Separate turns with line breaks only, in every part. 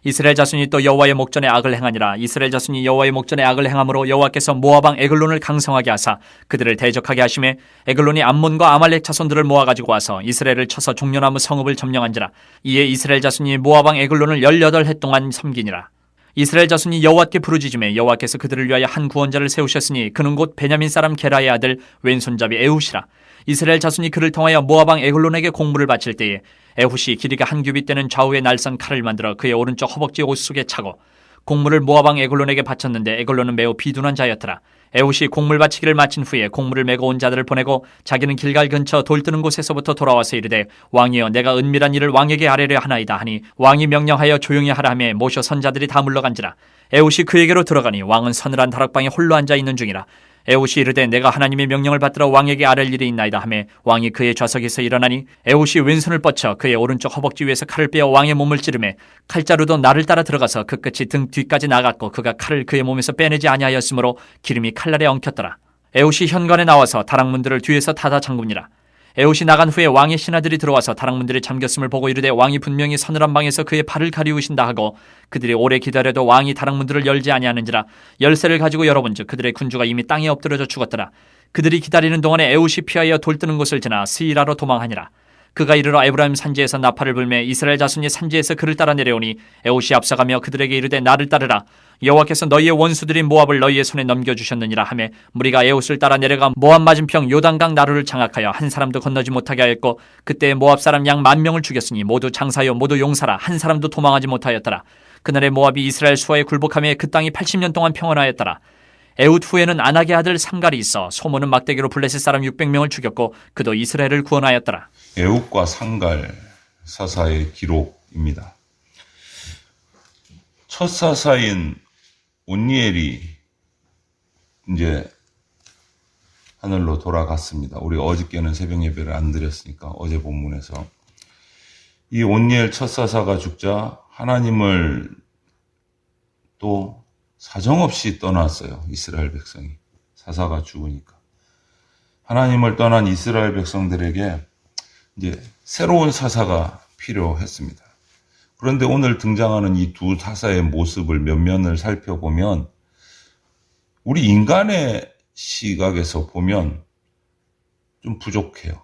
이스라엘 자손이 또 여호와의 목전에 악을 행하니라. 이스라엘 자손이 여호와의 목전에 악을 행함으로 여호와께서 모압 왕 에글론을 강성하게 하사 그들을 대적하게 하심에 에글론이 암몬과 아말렉 자손들을 모아가지고 와서 이스라엘을 쳐서 종려나무 성읍을 점령한지라. 이에 이스라엘 자손이 모압 왕 에글론을 18해 동안 섬기니라. 이스라엘 자손이 여호와께 부르짖음에 여호와께서 그들을 위하여 한 구원자를 세우셨으니 그는 곧 베냐민 사람 게라의 아들 왼손잡이 에훗이라. 이스라엘 자손이 그를 통하여 모압 왕 에글론에게 공물을 바칠 때에 에훗이 길이가 한 규빗 되는 좌우에 날선 칼을 만들어 그의 오른쪽 허벅지 옷 속에 차고 공물을 모압 왕 에글론에게 바쳤는데 에글론은 매우 비둔한 자였더라. 에훗이 공물 바치기를 마친 후에 공물을 메고 온 자들을 보내고 자기는 길갈 근처 돌 뜨는 곳에서부터 돌아와서 이르되 왕이여 내가 은밀한 일을 왕에게 아뢰려 하나이다 하니 왕이 명령하여 조용히 하라 하며 모셔 선자들이 다 물러간지라. 에훗이 그에게로 들어가니 왕은 서늘한 다락방에 홀로 앉아 있는 중이라. 에훗이 이르되 내가 하나님의 명령을 받들어 왕에게 아뢰릴 일이 있나이다 하며 왕이 그의 좌석에서 일어나니 에훗이 왼손을 뻗쳐 그의 오른쪽 허벅지 위에서 칼을 빼어 왕의 몸을 찌르매 칼자루도 나를 따라 들어가서 그 끝이 등 뒤까지 나갔고 그가 칼을 그의 몸에서 빼내지 아니하였으므로 기름이 칼날에 엉켰더라. 에훗이 현관에 나와서 다락문들을 뒤에서 닫아 잠굽니라. 에훗이 나간 후에 왕의 신하들이 들어와서 다락문들이 잠겼음을 보고 이르되 왕이 분명히 서늘한 방에서 그의 발을 가리우신다 하고 그들이 오래 기다려도 왕이 다락문들을 열지 아니하는지라. 열쇠를 가지고 열어본즉 그들의 군주가 이미 땅에 엎드려져 죽었더라. 그들이 기다리는 동안에 에훗이 피하여 돌 뜨는 곳을 지나 스이라로 도망하니라. 그가 이르러 에브라임 산지에서 나팔을 불매 이스라엘 자손이 산지에서 그를 따라 내려오니 에훗이 앞서가며 그들에게 이르되 나를 따르라. 여호와께서 너희의 원수들인 모압을 너희의 손에 넘겨주셨느니라 하매 무리가 에훗을 따라 내려가 모압 맞은평 요단강 나루를 장악하여 한 사람도 건너지 못하게 하였고 그때 모압 사람 양 10,000명을 죽였으니 모두 장사요 모두 용사라 한 사람도 도망하지 못하였더라. 그날에 모압이 이스라엘 수하에 굴복하며 그 땅이 80년 동안 평안하였더라. 에훗 후에는 아낙의 아들 삼갈이 있어 소모는 막대기로 블레셋 사람 600명을 죽였고 그도 이스라엘을 구원하였더라.
에훗과 삼갈 사사의 기록입니다. 첫 사사인 온니엘이 이제 하늘로 돌아갔습니다. 우리 어저께는 새벽 예배를 안 드렸으니까 어제 본문에서 이 온니엘 첫 사사가 죽자 하나님을 또 사정없이 떠났어요. 이스라엘 백성이 사사가 죽으니까 하나님을 떠난 이스라엘 백성들에게 이제 새로운 사사가 필요했습니다. 그런데 오늘 등장하는 이 두 사사의 모습을 몇 면을 살펴보면 우리 인간의 시각에서 보면 좀 부족해요.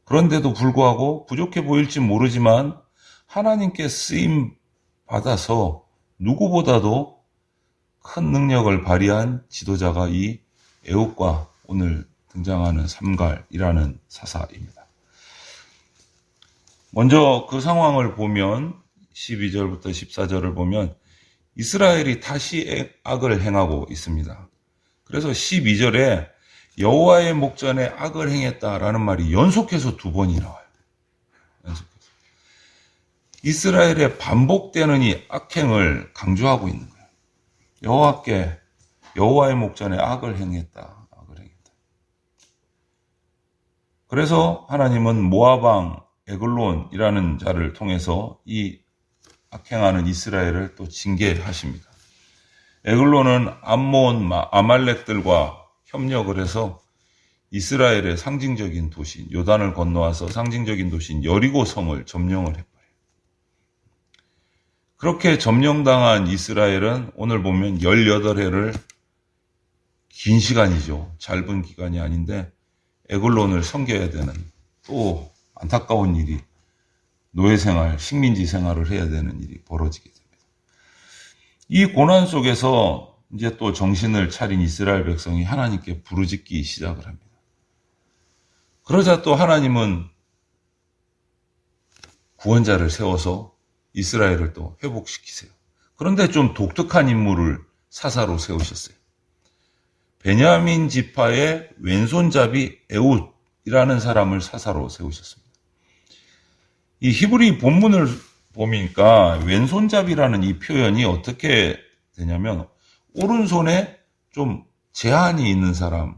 그런데도 불구하고 부족해 보일지 모르지만 하나님께 쓰임 받아서 누구보다도 큰 능력을 발휘한 지도자가 이 에훗과 오늘 등장하는 삼갈이라는 사사입니다. 먼저 그 상황을 보면 12절부터 14절을 보면 이스라엘이 다시 악을 행하고 있습니다. 그래서 12절에 여호와의 목전에 악을 행했다라는 말이 연속해서 2번이 나와요. 연속해서. 이스라엘의 반복되는 이 악행을 강조하고 있는 거예요. 여호와의 목전에 악을 행했다. 그래서 하나님은 모압 왕 에글론이라는 자를 통해서 이 악행하는 이스라엘을 또 징계하십니다. 에글론은 암몬, 아말렉들과 협력을 해서 이스라엘의 상징적인 도시인 요단을 건너와서 상징적인 도시인 여리고 성을 점령을 해버려요. 그렇게 점령당한 이스라엘은 오늘 보면 18해를 긴 시간이죠. 짧은 기간이 아닌데 에글론을 섬겨야 되는 또 안타까운 일이 노예생활, 식민지 생활을 해야 되는 일이 벌어지게 됩니다. 이 고난 속에서 이제 또 정신을 차린 이스라엘 백성이 하나님께 부르짖기 시작을 합니다. 그러자 또 하나님은 구원자를 세워서 이스라엘을 또 회복시키세요. 그런데 좀 독특한 인물을 사사로 세우셨어요. 베냐민 지파의 왼손잡이 에훗이라는 사람을 사사로 세우셨습니다. 이 히브리 본문을 보니까 왼손잡이라는 이 표현이 어떻게 되냐면 오른손에 좀 제한이 있는 사람,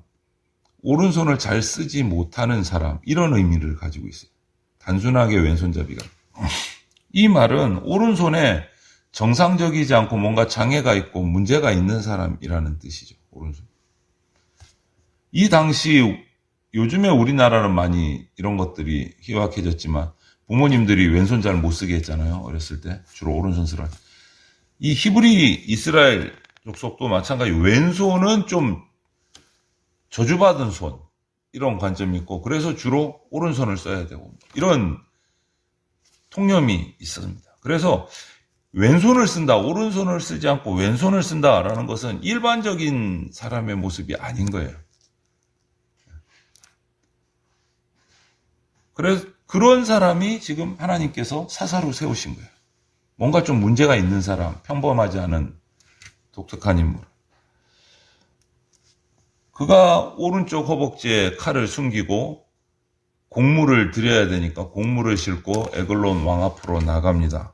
오른손을 잘 쓰지 못하는 사람 이런 의미를 가지고 있어요. 단순하게 왼손잡이가. 이 말은 오른손에 정상적이지 않고 뭔가 장애가 있고 문제가 있는 사람이라는 뜻이죠. 오른손. 이 당시 요즘에 우리나라는 많이 이런 것들이 희박해졌지만 부모님들이 왼손 잘 못 쓰게 했잖아요. 어렸을 때 주로 오른손 쓰라. 이 히브리 이스라엘 족속도 마찬가지. 왼손은 좀 저주받은 손 이런 관점이 있고 그래서 주로 오른손을 써야 되고 이런 통념이 있습니다. 그래서 왼손을 쓴다, 오른손을 쓰지 않고 왼손을 쓴다라는 것은 일반적인 사람의 모습이 아닌 거예요. 그래서 그런 사람이 지금 하나님께서 사사로 세우신 거예요. 뭔가 좀 문제가 있는 사람, 평범하지 않은 독특한 인물. 그가 오른쪽 허벅지에 칼을 숨기고 곡물을 드려야 되니까 곡물을 싣고 에글론 왕 앞으로 나갑니다.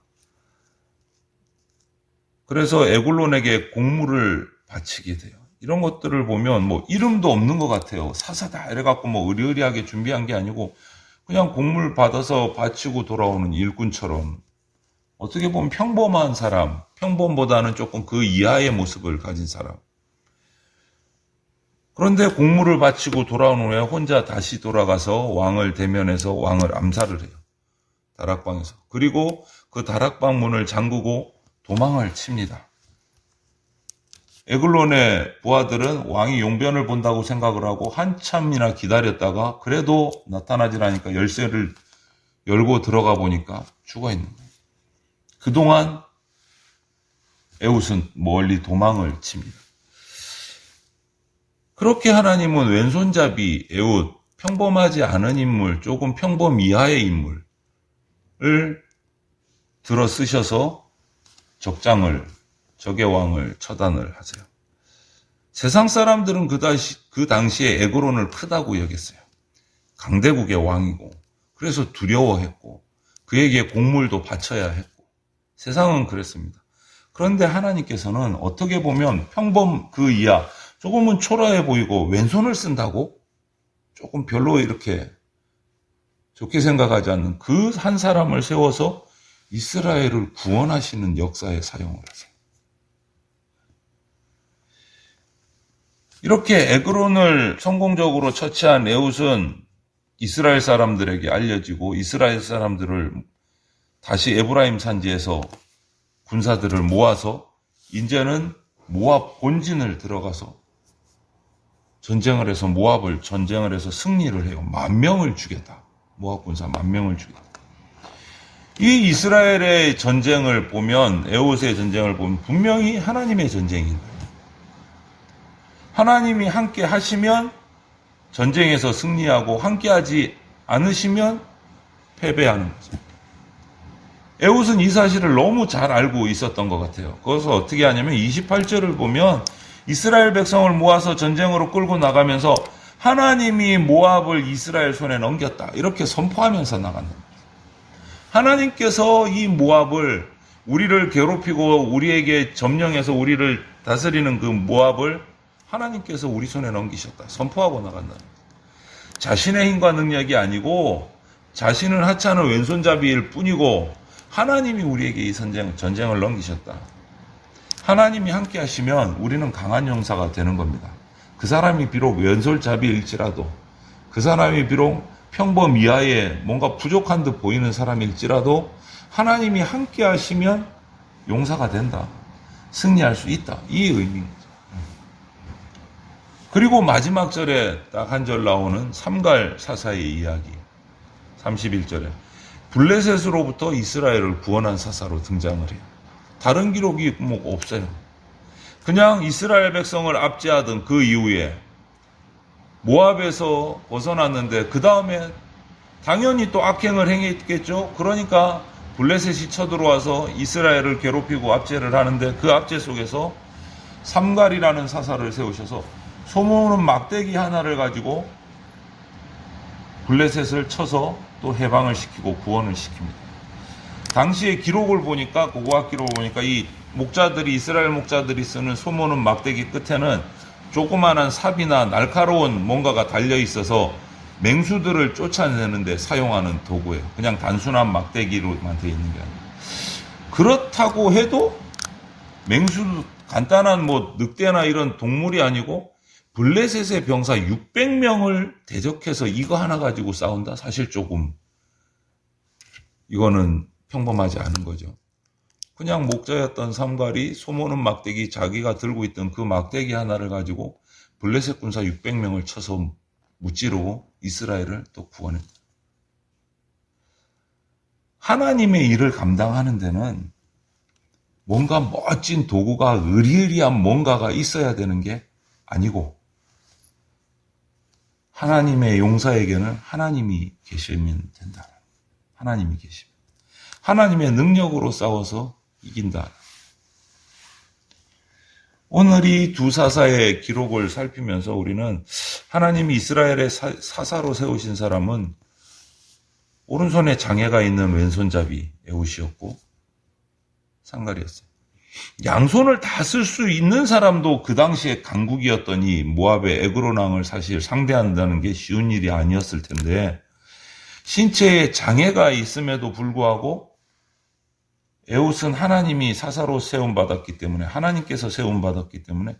그래서 에글론에게 곡물을 바치게 돼요. 이런 것들을 보면 뭐 이름도 없는 것 같아요. 사사다 이래갖고 뭐 의리의리하게 준비한 게 아니고 그냥 곡물 받아서 바치고 돌아오는 일꾼처럼 어떻게 보면 평범한 사람, 평범보다는 조금 그 이하의 모습을 가진 사람. 그런데 곡물을 바치고 돌아온 후에 혼자 다시 돌아가서 왕을 대면해서 왕을 암살을 해요. 다락방에서. 그리고 그 다락방 문을 잠그고 도망을 칩니다. 에글론의 부하들은 왕이 용변을 본다고 생각을 하고 한참이나 기다렸다가 그래도 나타나질 않으니까 열쇠를 열고 들어가 보니까 죽어 있는 거예요. 그동안 에훗은 멀리 도망을 칩니다. 그렇게 하나님은 왼손잡이 에훗, 평범하지 않은 인물, 조금 평범 이하의 인물을 들어 쓰셔서 적의 왕을 처단을 하세요. 세상 사람들은 그 당시에 에글론을 크다고 여겼어요. 강대국의 왕이고, 그래서 두려워했고, 그에게 곡물도 바쳐야 했고, 세상은 그랬습니다. 그런데 하나님께서는 어떻게 보면 평범 그 이하, 조금은 초라해 보이고 왼손을 쓴다고 조금 별로 이렇게 좋게 생각하지 않는 그 한 사람을 세워서 이스라엘을 구원하시는 역사에 사용을 하세요. 이렇게 에글론을 성공적으로 처치한 에훗은 이스라엘 사람들에게 알려지고 이스라엘 사람들을 다시 에브라임 산지에서 군사들을 모아서 이제는 모압 본진을 들어가서 전쟁을 해서 모압을 전쟁을 해서 승리를 해요. 10,000명을 죽였다. 모압 군사 10,000명을 죽였다. 이 이스라엘의 전쟁을 보면 에훗의 전쟁을 보면 분명히 하나님의 전쟁인 거예요. 하나님이 함께 하시면 전쟁에서 승리하고 함께하지 않으시면 패배하는 거죠. 에훗은 이 사실을 너무 잘 알고 있었던 것 같아요. 그래서 어떻게 하냐면 28절을 보면 이스라엘 백성을 모아서 전쟁으로 끌고 나가면서 하나님이 모압을 이스라엘 손에 넘겼다. 이렇게 선포하면서 나간다. 하나님께서 이 모압을 우리를 괴롭히고 우리에게 점령해서 우리를 다스리는 그 모압을 하나님께서 우리 손에 넘기셨다. 선포하고 나간다. 자신의 힘과 능력이 아니고 자신은 하찮은 왼손잡이일 뿐이고 하나님이 우리에게 이 전쟁을 넘기셨다. 하나님이 함께 하시면 우리는 강한 용사가 되는 겁니다. 그 사람이 비록 왼손잡이일지라도 그 사람이 비록 평범 이하의 뭔가 부족한 듯 보이는 사람일지라도 하나님이 함께 하시면 용사가 된다. 승리할 수 있다. 이 의미인 거죠. 그리고 마지막 절에 딱 한 절 나오는 삼갈 사사의 이야기. 31절에 블레셋으로부터 이스라엘을 구원한 사사로 등장을 해요. 다른 기록이 뭐 없어요. 그냥 이스라엘 백성을 압제하던 그 이후에 모압에서 벗어났는데 그 다음에 당연히 또 악행을 행했겠죠. 그러니까 블레셋이 쳐들어와서 이스라엘을 괴롭히고 압제를 하는데 그 압제 속에서 삼갈이라는 사사를 세우셔서 소모는 막대기 하나를 가지고 블레셋을 쳐서 또 해방을 시키고 구원을 시킵니다. 당시의 기록을 보니까 고고학 기록을 보니까 이 목자들이 이스라엘 목자들이 쓰는 소모는 막대기 끝에는 조그마한 삽이나 날카로운 뭔가가 달려 있어서 맹수들을 쫓아내는데 사용하는 도구예요. 그냥 단순한 막대기로만 되어 있는 게 아니에요. 그렇다고 해도 맹수 간단한 뭐 늑대나 이런 동물이 아니고 블레셋의 병사 600명을 대적해서 이거 하나 가지고 싸운다? 사실 조금 이거는 평범하지 않은 거죠. 그냥 목자였던 삼갈이 소모는 막대기, 자기가 들고 있던 그 막대기 하나를 가지고 블레셋 군사 600명을 쳐서 무찌르고 이스라엘을 또 구원했다. 하나님의 일을 감당하는 데는 뭔가 멋진 도구가 으리으리한 뭔가가 있어야 되는 게 아니고 하나님의 용사에게는 하나님이 계시면 된다. 하나님이 계시면. 하나님의 능력으로 싸워서 이긴다. 오늘 이 두 사사의 기록을 살피면서 우리는 하나님이 이스라엘의 사사로 세우신 사람은 오른손에 장애가 있는 왼손잡이 에웃이었고 상갈이었어요. 양손을 다 쓸 수 있는 사람도 그 당시에 강국이었던 이 모압의 에그론 왕을 사실 상대한다는 게 쉬운 일이 아니었을 텐데 신체에 장애가 있음에도 불구하고 에웃은 하나님이 사사로 세움받았기 때문에 하나님께서 세움받았기 때문에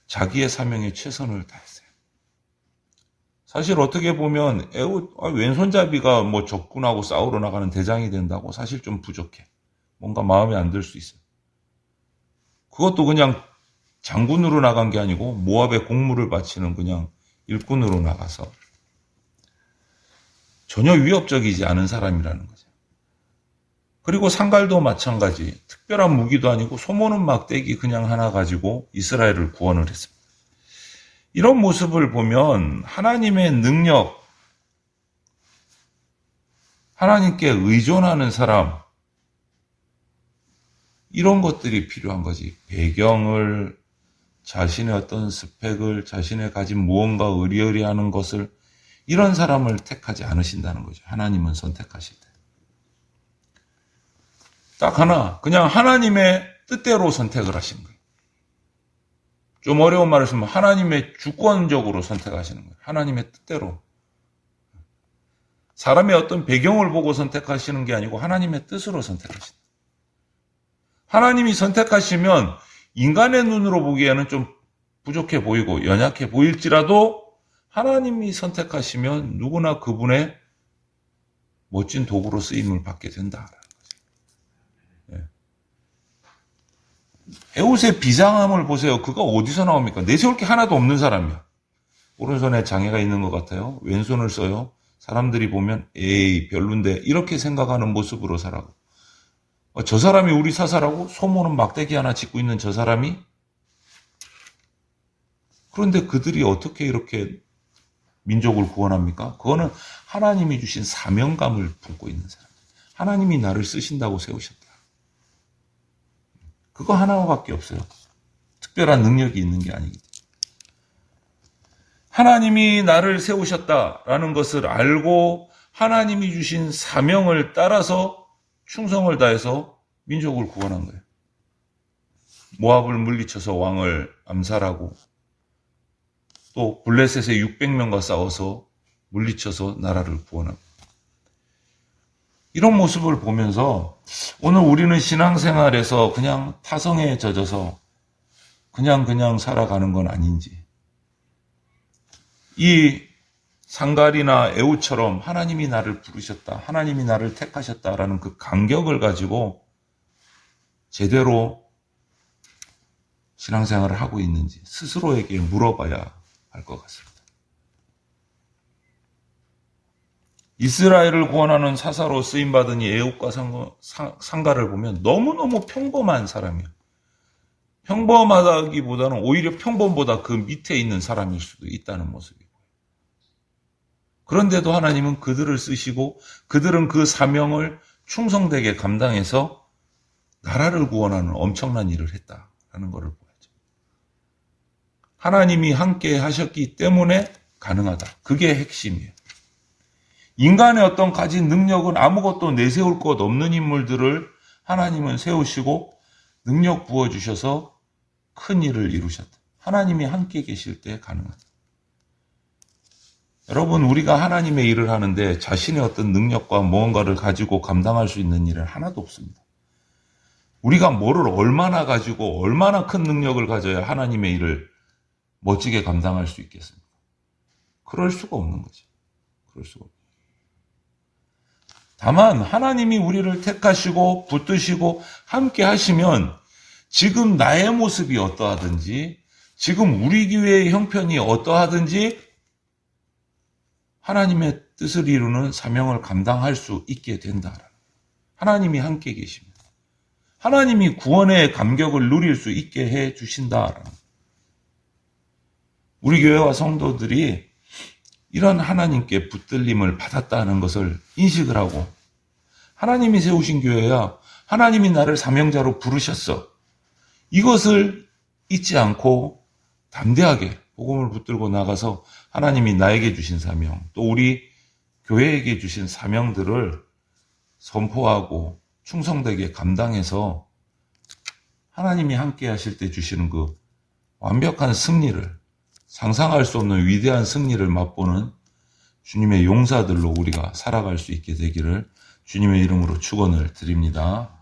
자기의 사명에 최선을 다했어요. 사실 어떻게 보면 에웃 왼손잡이가 뭐 적군하고 싸우러 나가는 대장이 된다고 사실 좀 부족해. 뭔가 마음에 안 들 수 있어요. 그것도 그냥 장군으로 나간 게 아니고 모압의 공무를 바치는 그냥 일꾼으로 나가서 전혀 위협적이지 않은 사람이라는 거죠. 그리고 상갈도 마찬가지. 특별한 무기도 아니고 소모는 막대기 그냥 하나 가지고 이스라엘을 구원을 했습니다. 이런 모습을 보면 하나님의 능력, 하나님께 의존하는 사람, 이런 것들이 필요한 거지. 배경을, 자신의 어떤 스펙을, 자신의 가진 무언가 의리의리하는 것을 이런 사람을 택하지 않으신다는 거죠. 하나님은 선택하실 때. 딱 하나, 그냥 하나님의 뜻대로 선택을 하신 거예요. 좀 어려운 말을 쓰면 하나님의 주권적으로 선택하시는 거예요. 하나님의 뜻대로. 사람의 어떤 배경을 보고 선택하시는 게 아니고 하나님의 뜻으로 선택하신다. 하나님이 선택하시면 인간의 눈으로 보기에는 좀 부족해 보이고 연약해 보일지라도 하나님이 선택하시면 누구나 그분의 멋진 도구로 쓰임을 받게 된다라는 거죠. 에웃의 비장함을 보세요. 그가 어디서 나옵니까? 내세울 게 하나도 없는 사람이야. 오른손에 장애가 있는 것 같아요. 왼손을 써요. 사람들이 보면 에이 별론데 이렇게 생각하는 모습으로 살아가고 저 사람이 우리 사사라고? 소모는 막대기 하나 짚고 있는 저 사람이? 그런데 그들이 어떻게 이렇게 민족을 구원합니까? 그거는 하나님이 주신 사명감을 품고 있는 사람. 하나님이 나를 쓰신다고 세우셨다. 그거 하나밖에 없어요. 특별한 능력이 있는 게 아니기 때문에. 하나님이 나를 세우셨다라는 것을 알고 하나님이 주신 사명을 따라서 충성을 다해서 민족을 구원한 거예요. 모압을 물리쳐서 왕을 암살하고 또 블레셋의 600명과 싸워서 물리쳐서 나라를 구원하고 이런 모습을 보면서 오늘 우리는 신앙생활에서 그냥 타성에 젖어서 그냥 살아가는 건 아닌지 이 상갈이나 에웃처럼 하나님이 나를 부르셨다, 하나님이 나를 택하셨다라는 그 감격을 가지고 제대로 신앙생활을 하고 있는지 스스로에게 물어봐야 할 것 같습니다. 이스라엘을 구원하는 사사로 쓰임받은 이 에웃과 상갈을 보면 너무너무 평범한 사람이에요. 평범하다기보다는 오히려 평범보다 그 밑에 있는 사람일 수도 있다는 모습이고. 그런데도 하나님은 그들을 쓰시고 그들은 그 사명을 충성되게 감당해서 나라를 구원하는 엄청난 일을 했다라는 것을 보야죠. 하나님이 함께 하셨기 때문에 가능하다. 그게 핵심이에요. 인간의 어떤 가진 능력은 아무것도 내세울 것 없는 인물들을 하나님은 세우시고 능력 부어주셔서 큰 일을 이루셨다. 하나님이 함께 계실 때 가능하다. 여러분, 우리가 하나님의 일을 하는데 자신의 어떤 능력과 무언가를 가지고 감당할 수 있는 일은 하나도 없습니다. 우리가 뭐를 얼마나 가지고 얼마나 큰 능력을 가져야 하나님의 일을 멋지게 감당할 수 있겠습니까? 그럴 수가 없는 거죠. 그럴 수가 없어요. 다만 하나님이 우리를 택하시고 붙드시고 함께 하시면 지금 나의 모습이 어떠하든지 지금 우리 교회의 형편이 어떠하든지 하나님의 뜻을 이루는 사명을 감당할 수 있게 된다. 하나님이 함께 계십니다. 하나님이 구원의 감격을 누릴 수 있게 해 주신다. 우리 교회와 성도들이 이런 하나님께 붙들림을 받았다는 것을 인식을 하고 하나님이 세우신 교회야 하나님이 나를 사명자로 부르셨어. 이것을 잊지 않고 담대하게 복음을 붙들고 나가서 하나님이 나에게 주신 사명, 또 우리 교회에게 주신 사명들을 선포하고 충성되게 감당해서 하나님이 함께 하실 때 주시는 그 완벽한 승리를, 상상할 수 없는 위대한 승리를 맛보는 주님의 용사들로 우리가 살아갈 수 있게 되기를 주님의 이름으로 축원을 드립니다.